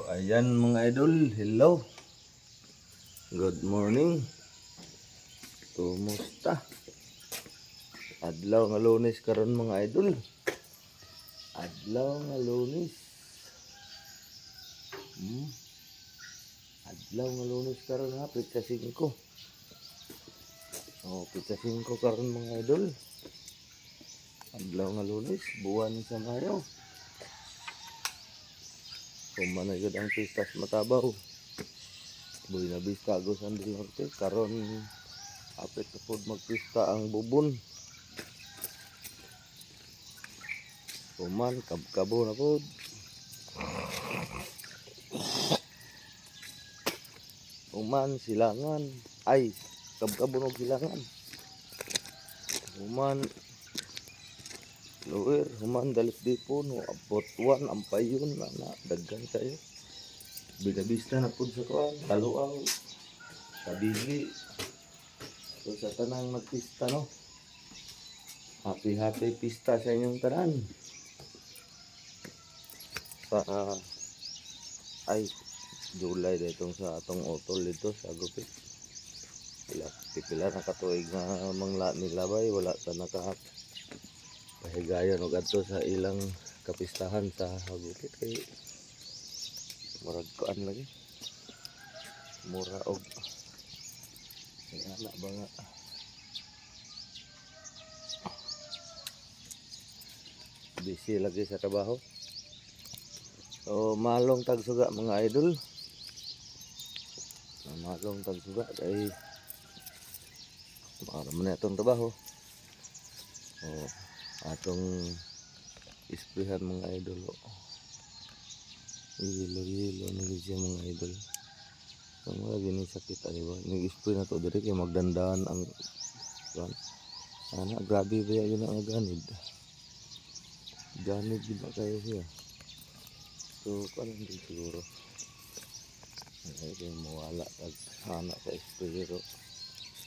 Ayan mga idol, hello. Good morning. Kumusta? Adlaw nga Lunes karon mga idol. Adlaw nga Lunes. Adlaw nga Lunes karon ha, pizza 5. Oh, pizza 5 karon mga idol. Adlaw nga Lunes, buwan sa Mayo. Kumanagad ang pistas Matabaw. Buena Vista, Agusan del Norte. Karon apit na pod magpista ang Bubon. Kuman, kabkabo na pod. Kuman, Silangan. Ay, kabkabo na Silangan. Kuman, Luwer, human dalit dipon, abot 1, ampayon na daggan kayo. Buena Vista na pod sa kuan, Taluaw, Kabigi. So sa tanang nagpista no. Happy pista sa inyong tanan. Sa ay July ditong sa atong utol dito sa Gupit. Pipila na katuig na mangla nilabay, wala ta nakahat. Pahigayon og adto sa ilang kapistahan sa Gupit kay murag kuan lagi. Mura og ana ba nga busy lagi sa trabaho. So malong tagsuga mga idol. Malong tagsuga kay para man itong trabaho. Oh, atong isprihan mga idol. Ilo siya mga idol. Kung wala gini sakit ay ba, nag-spray na to diri kay magdandahan ang kuan. Ana grabe ba yun ang ganid. Ganid gid na kayo siya. So kuan din siguro. Ay kay mawala tag ana sa spray ro.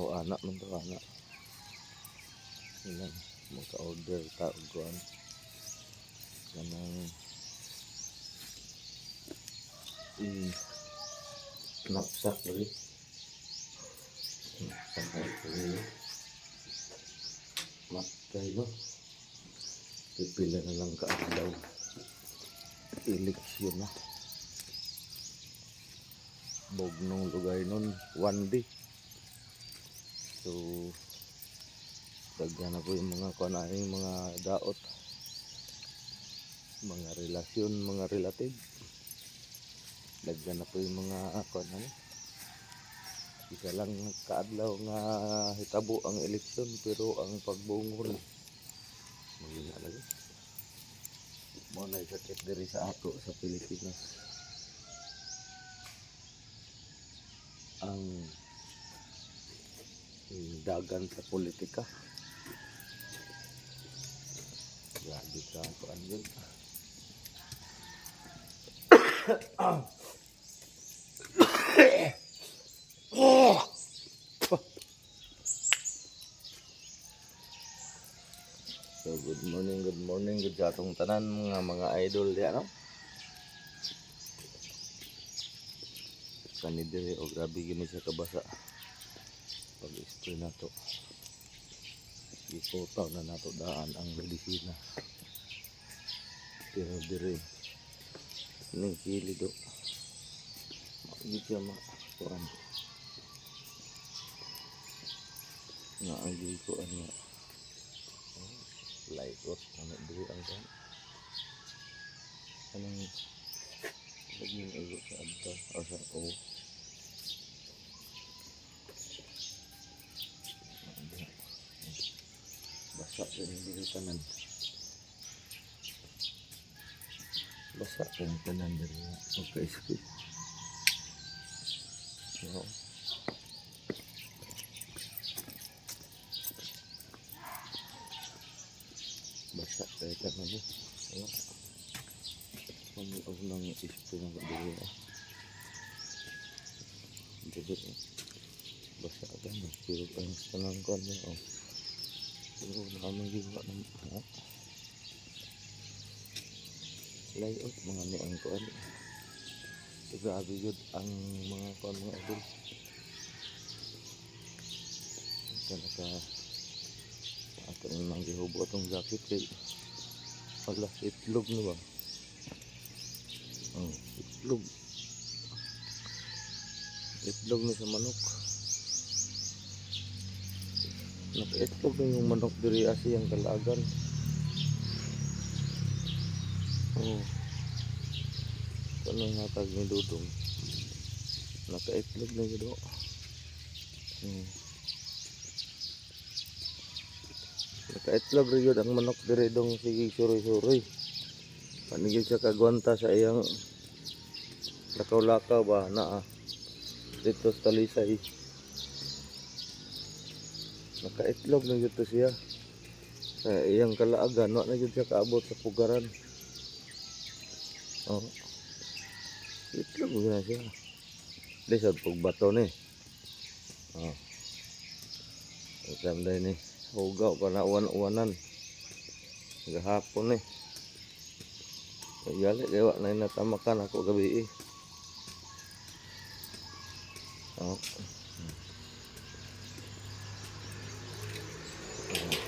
O anak man to anak. Ilang maka-order ta og kuan. Kanang knapsack lagi. Knapsack lagi. Matay no. Pipila na lang kaadlaw. Eleksyon na. Bognong lugar nun, 1 day. So daghan na po yung mga kunaing mga daot, mga relasyon, mga relative. Daghan na po yung mga kunaing. Isa lang kaadlaw nga hitabo ang eleksyon pero ang pagbungol magina lagi. Mo na sakit diri sa ato sa Pilipinas. Ang dagan sa politika. Grabe ka po yun. So good morning good sa atong tanan mga idol diya no. Kani diri o grabe gini sa kabasa. Pag-spray na to. Ipotaw na nato daan ang medisina. Pero diri ning kili do. Magit siya kuan. Na ang kuan nga. Laikot ano diri ang kan. Anong lagi ng sa adta o sa o. Basa rin diri tanan. Basa rin tanan diri. Okay, skip. So, basa tayo tanan mo. Pag nang ispo ng diri. Dito. Basa ka na. Pero ang tanang ko na oh. Pero nakamang giwa ng layout mga niang kuan. Grabe yun ang mga kuan mga idol. Talaga ato nang gihubo itong jacket kay wala itlog na ba? Oh, itlog. Itlog ni sa manok. Naka-itlog na yung manok diri asi ang kalagan. Oh. Ano nga tag ni Dudong? Naka-itlog na yun o. Naka-itlog rin yun ang manok diri dong sige suroy-suroy. Panigid siya kagwanta sa iyang lakaw-lakaw ba na dito sa talisay. Naka-itlog na yun to siya. Sa iyang kalaagan, wala na yun siya kaabot sa pugaran. Oh. Itlog na siya. Lisod pag bato ni. Oh. Itam dahil ni. Hugaw pa na uwan-uwanan. Gahapon eh. Gali, gawa na natamakan ako gabi eh. Oh.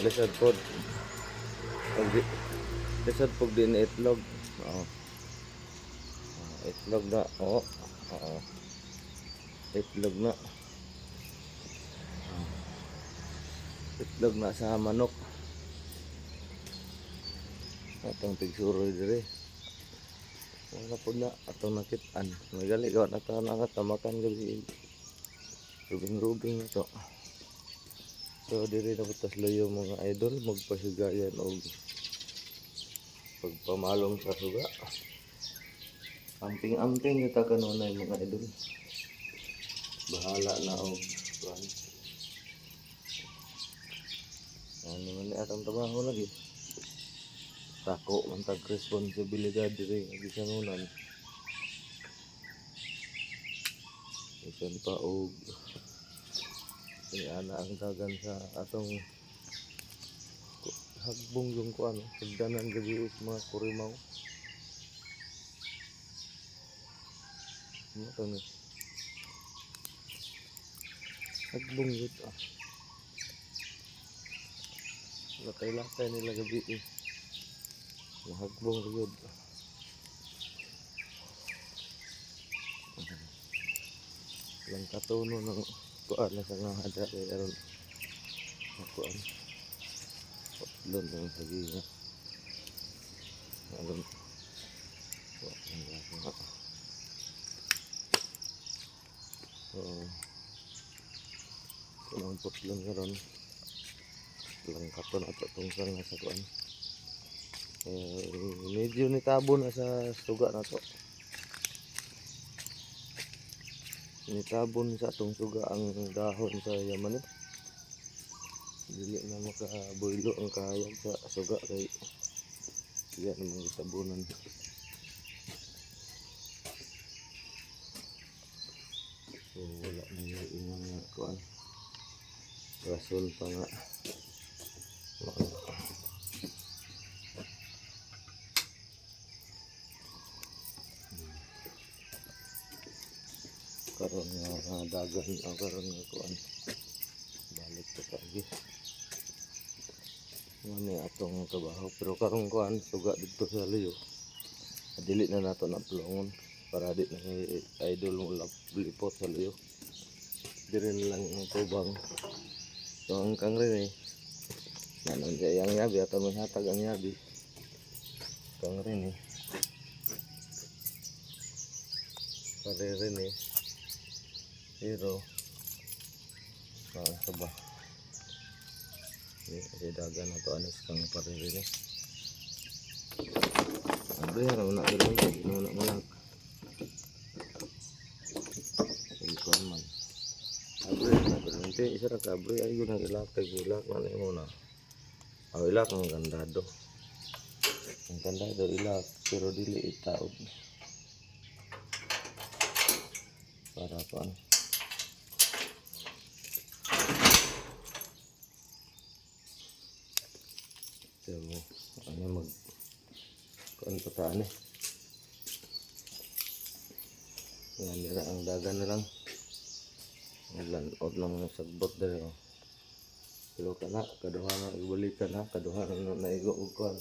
Lisod po. Lisod po din itlog. Oh. Itlog na. Oh. Oh. Itlog na. Itlog na sa manok. Atong tigsuroy dire. Wala po na atong nakitaan. Magali gawa na ta nakatamakan gabi. Rubing-rubing na to. So dire na butas layo mga idol, magpasigayan og pagpamalong sa suga. Amping-amping kita kanunay mga idol. Bahala na og kuan. Ano man atong trabaho lagi. Tako man tag responsibilidad diri gisanunan. Isan pa og ana ang dagan sa atong hagbong yung kuan pagdanan gabi is mga kurimaw. Ano to ni? Hagbong yun lakay-lakay nila gabi eh. Hagbong yun. Lang katuno ng kuan na sa nga hada kay aron kuan. Lon ang sagi nga. Aron. Kunang putlon karon. Lang katon ato tong sang sa kuan. Medyo nitabo na sa suga na to. Nitabon sa atong suga ang dahon sa yaman eh. Dili na makaboylo ang kahayag sa suga kay siya namang itabunan. So wala na yung inang nga kuan. Rason pa nga. Karon nga dagan ang karon nga kuan. Balik pa kagi. Mani atong trabaho pero karon kuan suga dito sa liyo. Dili na nato na plongon para di na idol mo lipot sa liyo. Dire na lang ang tubang. So ang kangre ni nanon siya yang yabi ato may hatag ang yabi. Kangre ni. Parere ni. Pero saba ini dagan na to anis kang pariri ni abre harap nak berhenti nak melak ikon man abre nak berhenti isara kabre ayo nang ilak kay ilak man imo na aw ilak ang gandado ilak pero dili itaod para pan. So, ano mag kuan pataan eh. Nga nira ang dagan na lang. Lanot lang mga sagbot dali oh. Pero kana kaduha na ibalik ka na kaduha na naigo og kuan.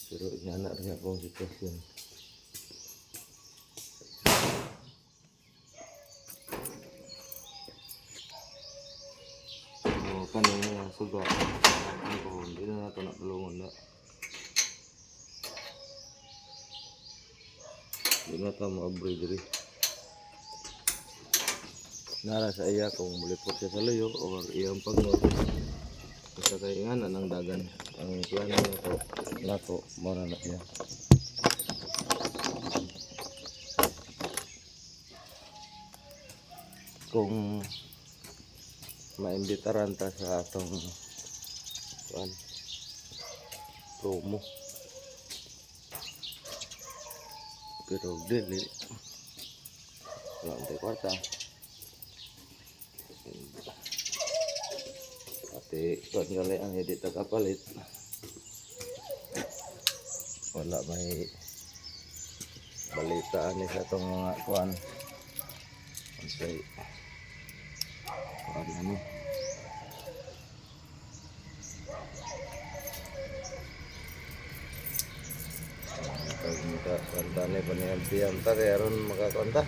Pero ina rin akong sitwasyon. So kanina suga ako hindi na nato natulungan na. Hindi na ito maabri diri. Nara sa iya kung mulipot siya sa layo or iyang pagnog. Basta kayo nga na ng dagan. Ang plano nato mara na siya. Kung maimbitaran ta sa atong kuan promo. Pero dili wala ang kwarta. Ate kuan gali ang hindi tagapalit. Wala may balita ni sa itong mga kuan. Kasi kuan ano. Pag kanta ni paniyang tari aron makakonta.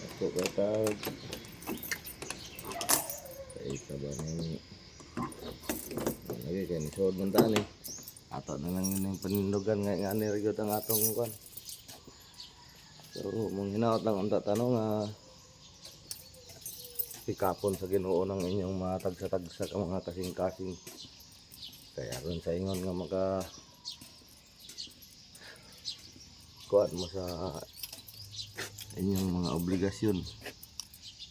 Ako katag ika ba ni lagi kayo ni Sod Montani ato na lang yun yung panindugan nga nirigod ang atong kuan. So mong hinaot lang ang tatanong pikapon sa Ginoo ng inyong mga tagsa-tagsa ka mga kasing-kasing kaya ron sa ingon nga maka kuan mo sa inyong mga obligasyon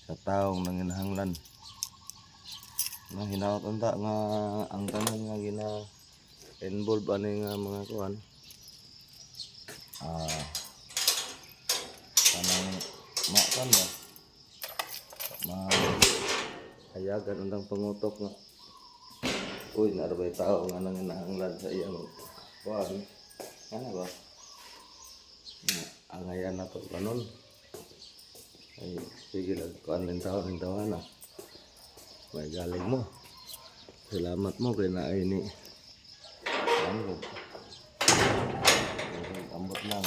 sa taong nanginahanglan. Nga hinaot unta nga ang tanan nga gina-involve ani nga mga kuan kanang makan ba hayagan undang pangutok nga uy narabay tao nga nanginahanglan sa iyang kuan ano ba angayan na to kanon ay sige lang kuan din tao ng tawana may galing mo salamat mo kay naay ni ambot lang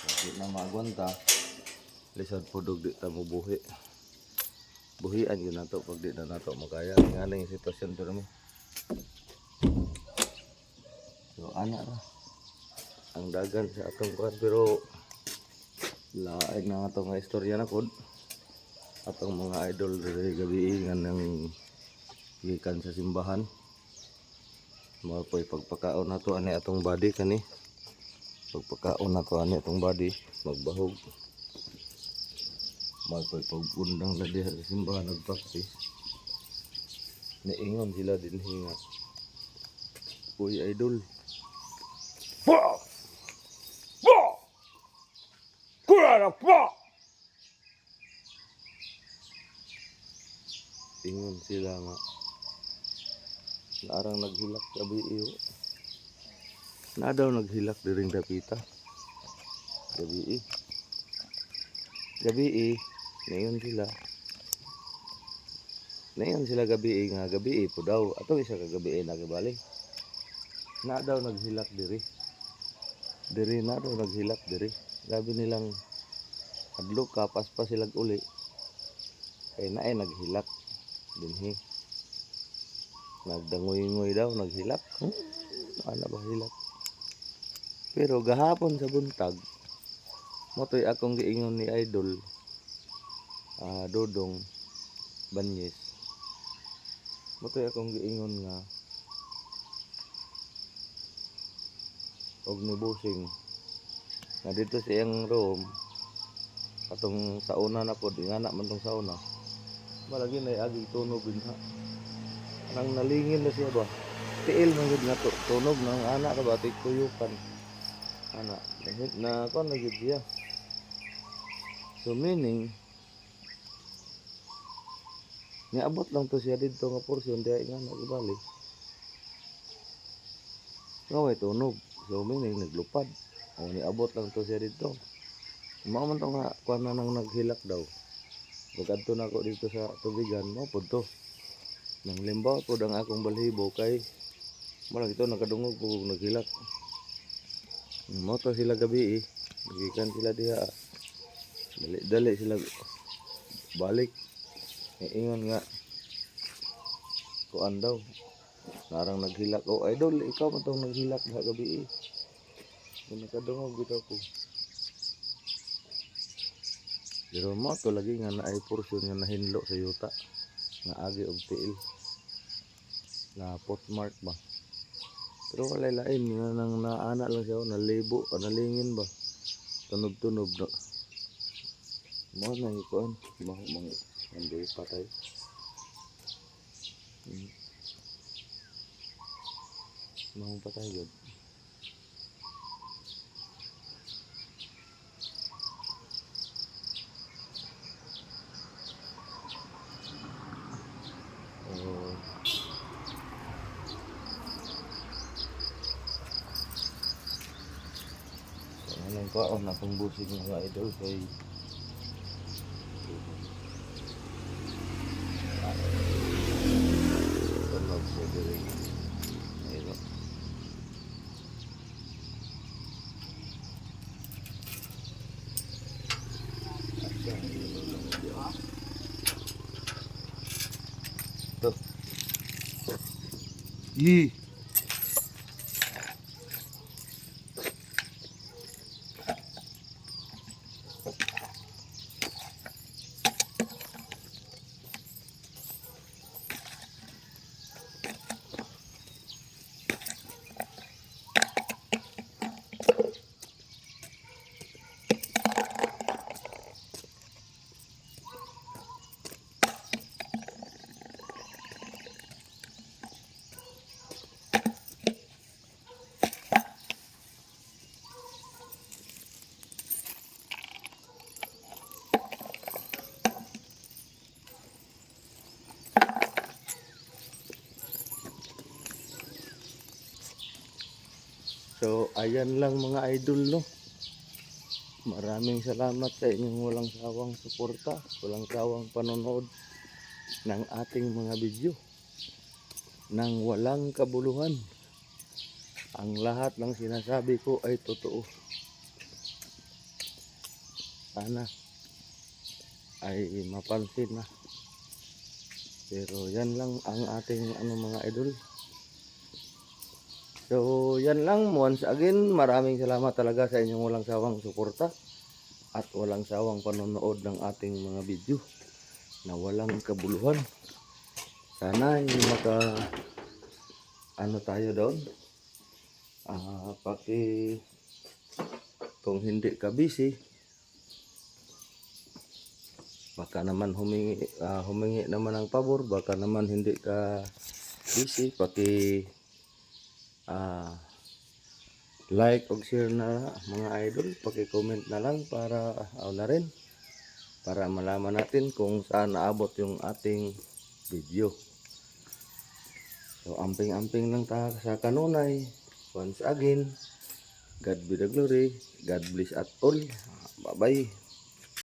hindi na magwanta lisod pudog di ta mo buhian yun na to pag di na nato makaya nga lang yung sitwasyon to naman so anak ra ang dagan sa atong kuan pero laing na atong nga istorya na pod atong mga idol diri gabi nga nang gikan sa simbahan mo poy pagpakaon nato ani atong body kani pagpakaon nato ani atong body magbahog magpoy pagbundang na diha sa simbahan nagpractice niingon sila din hinga uy idol ingon sila nga naarang naghilak gabi iyo na daw naghilak diring dapita gabi nayon sila gabi nga gabi po daw atong isa ka gabi nagibalik na daw naghilak diri na daw naghilak diri gabi nilang adlo kapas pa sila uli kay naay naghilak dinhi nagdangoy-ngoy daw naghilak ano ba hilak pero gahapon sa buntag motoy akong giingon ni idol Dodong Banyes motoy akong giingon nga og ni Busing nga dito sa iyang room atong sauna na pod ingana man tong sauna malagi na agi tunog dinha nang nalingin na siya ba tiil man gid nato tunog nang ana ka ba tikuyukan ana na kon na gid siya so meaning niabot lang to siya dito nga porsyon diha ingana gibali nga way tunog So meaning naglupad. O niabot lang to siya dito. Mao man to nga kuan na nang naghilak daw. Pagkadto na ako dito sa tubigan, mao pud to. Nang limbaw po ang akong balhibo kay malang ito nakadungog po naghilak. Mao to sila gabi eh. Nagikan sila diha. Dali sila balik. Ingon nga kuan daw. Narang naghilak. Oh idol, ikaw man tong naghilak diha gabi eh. Nakadungog bitaw ko. Pero mo to lagi nga naay portion nga nahinlo sa yuta nga agi og tiil na potmark ba. Pero wala lain nga nang naana lang siya nalibo nalingin ba tunob-tunob no. Mo na ikuan mo hindi patay. Mo patay gud. Anong kaon akong busig mga idol kay tunog sa diri. Ayun. To. Ih. So, ayan lang mga idol, no. Maraming salamat sa inyong walang sawang suporta, walang sawang panonood ng ating mga video nang walang kabuluhan. Ang lahat ng sinasabi ko ay totoo. Sana ay mapansin na. Pero yan lang ang ating mga idol. So, yan lang. Once again, maraming salamat talaga sa inyong walang sawang suporta at walang sawang panonood ng ating mga video na walang kabuluhan. Sana ay tayo doon. Kung hindi ka busy, baka naman humingi naman ng pabor, baka naman hindi ka busy, like o share na mga idol, paki-comment na lang para na rin para malaman natin kung saan naabot yung ating video. So amping-amping lang ta sa kanunay. Once again, God be the glory, God bless at all. Bye bye.